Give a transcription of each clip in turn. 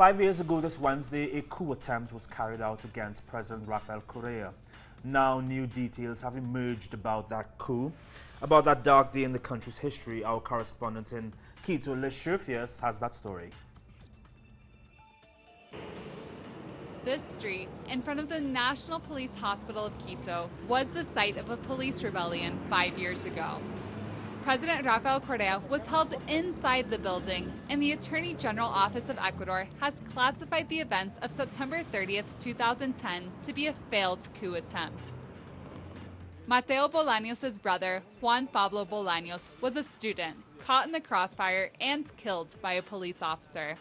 5 years ago this Wednesday, a coup attempt was carried out against President Rafael Correa. Now new details have emerged about that coup. About that dark day in the country's history, our correspondent in Quito, Liz Sherfius, has that story. This street, in front of the National Police Hospital of Quito, was the site of a police rebellion 5 years ago. President Rafael Correa was held inside the building, and the Attorney General Office of Ecuador has classified the events of September 30th, 2010 to be a failed coup attempt. Mateo Bolaños' brother, Juan Pablo Bolaños, was a student, caught in the crossfire and killed by a police officer.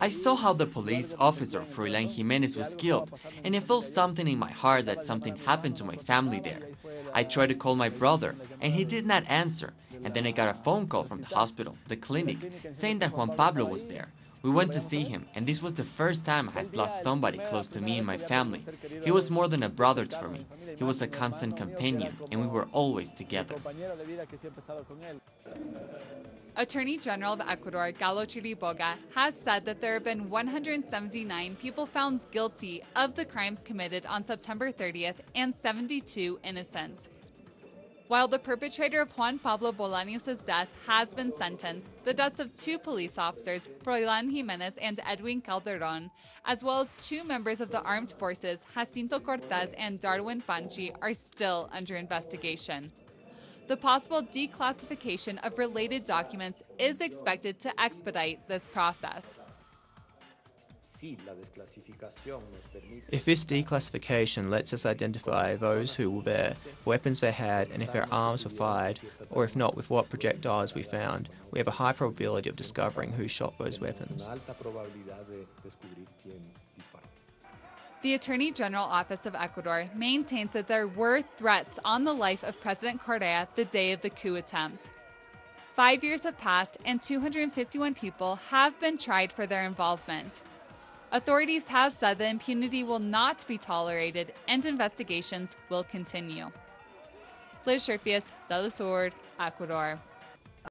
I saw how the police officer, Froilán Jiménez, was killed, and I felt something in my heart that something happened to my family there. I tried to call my brother, and he did not answer, and then I got a phone call from the hospital, the clinic, saying that Juan Pablo was there. We went to see him, and this was the first time I had lost somebody close to me and my family. He was more than a brother for me. He was a constant companion, and we were always together. Attorney General of Ecuador, Galo Chiriboga, has said that there have been 179 people found guilty of the crimes committed on September 30th and 72 innocent. While the perpetrator of Juan Pablo Bolaños' death has been sentenced, the deaths of two police officers, Froilán Jiménez and Edwin Calderón, as well as two members of the armed forces, Jacinto Cortez and Darwin Panchi, are still under investigation. The possible declassification of related documents is expected to expedite this process. If this declassification lets us identify those who were there, weapons they had, and if their arms were fired, or if not, with what projectiles we found, we have a high probability of discovering who shot those weapons. The Attorney General Office of Ecuador maintains that there were threats on the life of President Correa the day of the coup attempt. 5 years have passed and 251 people have been tried for their involvement. Authorities have said that impunity will not be tolerated and investigations will continue. Liz Sherfius, Telesur, Ecuador.